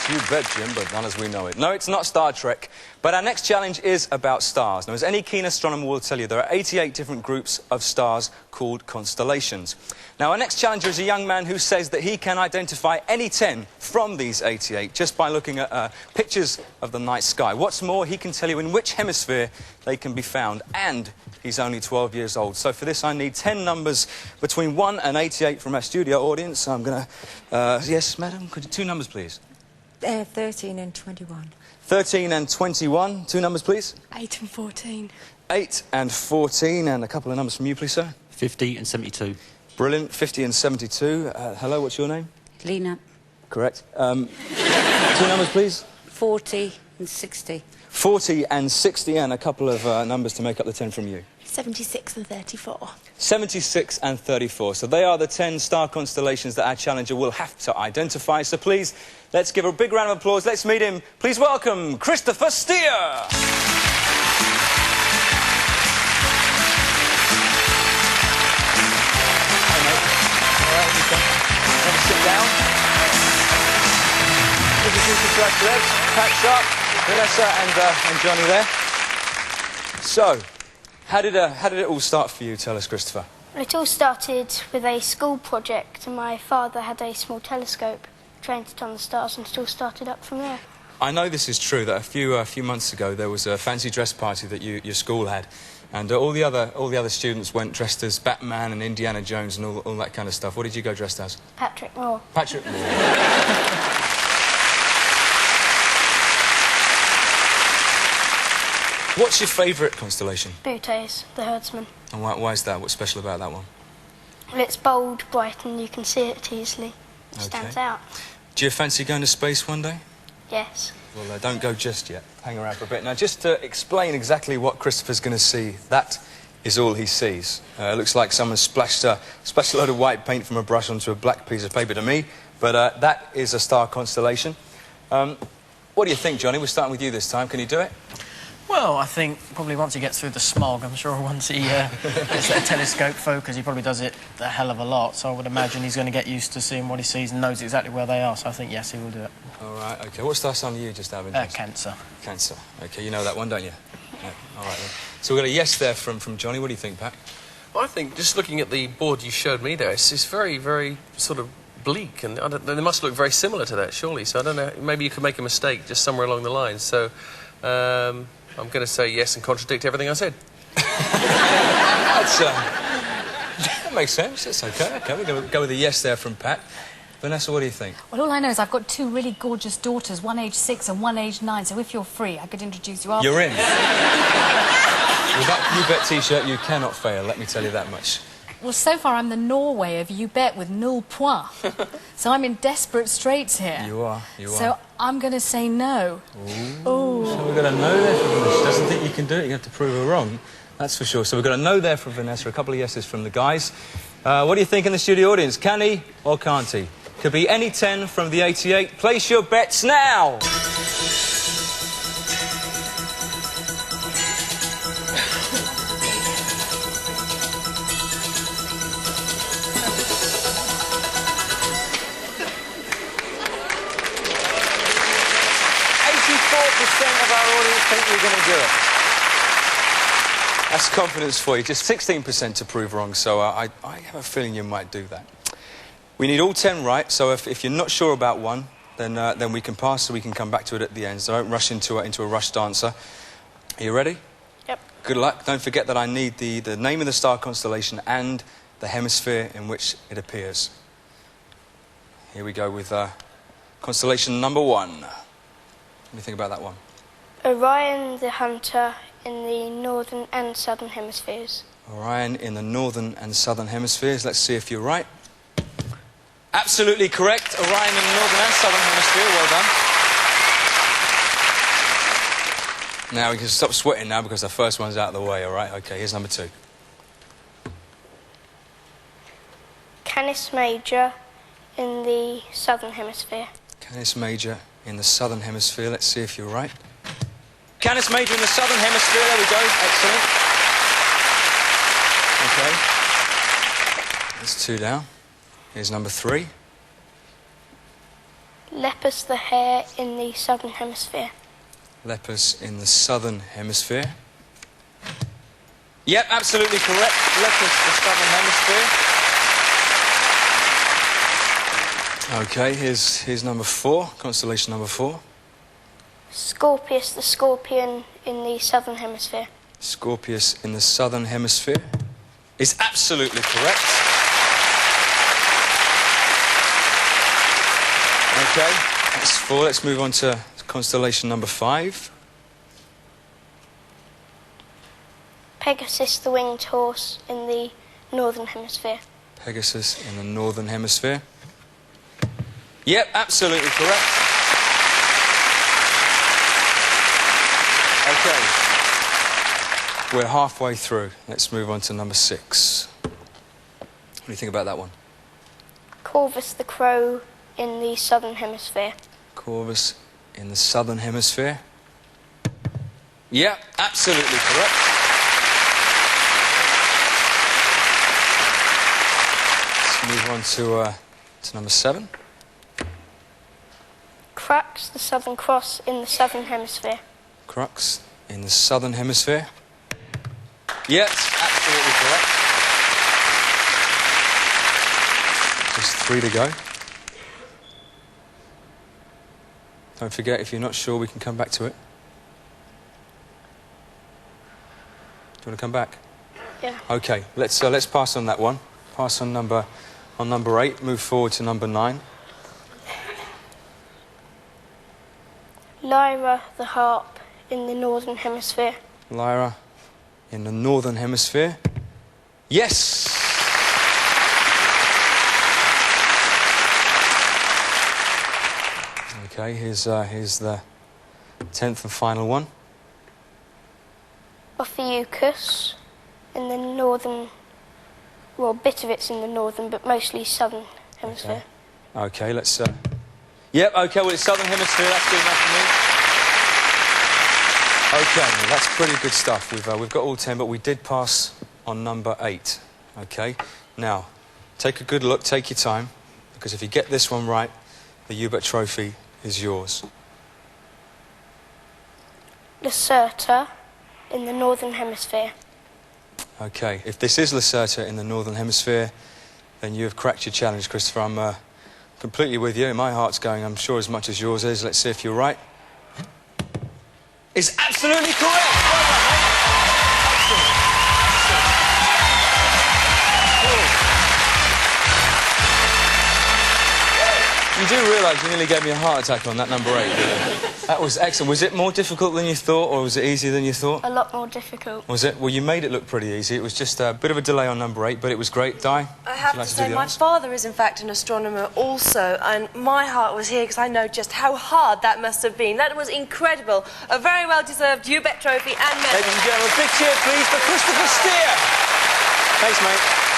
You bet, Jim, but none as we know it. No, it's not Star Trek, but our next challenge is about stars. Now, as any keen astronomer will tell you, there are 88 different groups of stars called constellations. Now, our next challenger is a young man who says that he can identify any 10 from these 88 just by looking at pictures of the night sky. What's more, he can tell you in which hemisphere they can be found, and he's only 12 years old. So for this, I need 10 numbers between 1 and 88 from our studio audience. So I'm going to... yes, madam, could you 2 numbers, please? 13 and 21. 13 and 21. 2 numbers, please. 8 and 14. 8 and 14. And a couple of numbers from you, please, sir. 50 and 72. Brilliant. 50 and 72. Hello, what's your name? Lena. Correct. 2 numbers, please. 40 and 60. 40 and 60. And a couple of numbers to make up the 10 from you. 76 and 34. 76 and 34. So they are the 10 star constellations that our challenger will have to identify. So please, let's give a big round of applause. Let's meet him. Please welcome Christopher Steer. All right, have a sit down. Introduce you to our celebs. Pat Sharp, Vanessa and Johnny there. So, how did it all start for you? Tell us, Christopher. It all started with a school project, and my father had a small telescope trained it on the stars, and it all started up from there. I know this is true, that a few months ago there was a fancy dress party that your school had, and all the other students went dressed as Batman and Indiana Jones and all that kind of stuff. What did you go dressed as? Patrick Moore. Patrick Moore. What's your favourite constellation? Bootes, the herdsman. And why is that? What's special about that one? Well, it's bold, bright, and you can see it easily. It stands out. Do you fancy going to space one day? Yes. Well, don't go just yet. Hang around for a bit. Now, just to explain exactly what Christopher's going to see, that is all he sees. It looks like someone splashed a load of white paint from a brush onto a black piece of paper to me, but that is a star constellation. What do you think, Johnny? We're starting with you this time. Can you do it? Well, I think probably once he gets through the smog, I'm sure once he gets that telescope focus, he probably does it a hell of a lot. So I would imagine he's going to get used to seeing what he sees and knows exactly where they are. So I think, yes, he will do it. All right, OK. What star sign are you, just out of interest? Cancer. Cancer. OK, you know that one, don't you? Yeah. All right, then. So we've got a yes there from Johnny. What do you think, Pat? Well, I think, just looking at the board you showed me there, it's very, very sort of bleak, and they must look very similar to that, surely. So I don't know, maybe you could make a mistake just somewhere along the line. So, I'm going to say yes and contradict everything I said. That makes sense. That's OK. OK, we're going to go with a yes there from Pat. Vanessa, what do you think? Well, all I know is I've got 2 really gorgeous daughters, one aged 6 and one aged 9, so if you're free, I could introduce you after. You're in. With that You Bet T-shirt, you cannot fail, let me tell you that much. Well, so far I'm the Norway of You Bet with 0 points. So I'm in desperate straits here. You are. So I'm going to say no. Ooh. So we've got a no there from Vanessa. She doesn't think you can do it. You have to prove her wrong. That's for sure. So we've got a no there from Vanessa, a couple of yeses from the guys. What do you think in the studio audience? Can he or can't he? Could be any 10 from the 88. Place your bets now. Of our audience think you're going to do it. That's confidence for you. Just 16% to prove wrong, so I have a feeling you might do that. We need all 10 right, so if you're not sure about one, then we can pass, so we can come back to it at the end. So don't rush into a rushed answer. Are you ready? Yep. Good luck. Don't forget that I need the name of the star constellation and the hemisphere in which it appears. Here we go with constellation number 1. What do you think about that one? Orion the Hunter in the northern and southern hemispheres. Orion in the northern and southern hemispheres. Let's see if you're right. Absolutely correct. Orion in the northern and southern hemisphere. Well done. Now we can stop sweating now because the first one's out of the way, all right? OK, here's number 2. Canis Major in the southern hemisphere. Canis Major in the southern hemisphere. Let's see if you're right. Canis Major in the southern hemisphere. There we go. Excellent. OK. There's 2 down. Here's number 3. Leopards the hare in the southern hemisphere. Leopards in the southern hemisphere. Yep, absolutely correct. Leopards the southern hemisphere. Okay, here's number 4, constellation number 4. Scorpius the scorpion in the southern hemisphere. Scorpius in the southern hemisphere is absolutely correct. Okay, that's 4. Let's move on to constellation number 5. Pegasus the winged horse in the northern hemisphere. Pegasus in the northern hemisphere. Yep, absolutely correct. Okay, we're halfway through. Let's move on to number 6. What do you think about that one? Corvus the crow in the southern hemisphere. Corvus in the southern hemisphere. Yep, absolutely correct. Let's move on to number 7. Crux the southern cross in the southern hemisphere. Crux in the southern hemisphere. Yes, absolutely correct. Just 3 to go. Don't forget, if you're not sure, we can come back to it. Do you want to come back? Yeah. Okay, let's pass on that one. Pass on number 8. Move forward to number 9. Lyra the harp in the northern hemisphere. Lyra in the northern hemisphere. Yes! Okay, here's the 10th and final one. Ophiuchus in the northern, well, a bit of it's in the northern, but mostly southern hemisphere. Okay, let's... Yep, okay, well, it's southern hemisphere, that's good enough for me. Okay, well, that's pretty good stuff. We've got all 10, but we did pass on number 8. Okay, now, take a good look, take your time, because if you get this one right, the Hubert Trophy is yours. Lacerta in the northern hemisphere. Okay, if this is Lacerta in the northern hemisphere, then you have cracked your challenge, Christopher. I'm completely with you. My heart's going, I'm sure, as much as yours is. Let's see if you're right. It's absolutely correct! Well done, mate. Excellent. You do realise you nearly gave me a heart attack on that number 8, didn't you? That was excellent. Was it more difficult than you thought, or was it easier than you thought? A lot more difficult. Was it? Well, you made it look pretty easy. It was just a bit of a delay on number 8, but it was great. Di? I have to say, my father is in fact an astronomer also, and my heart was here because I know just how hard that must have been. That was incredible. A very well-deserved Hubert Trophy and medal. Ladies and gentlemen, a big cheer, please, for Christopher Steer. Thanks, mate.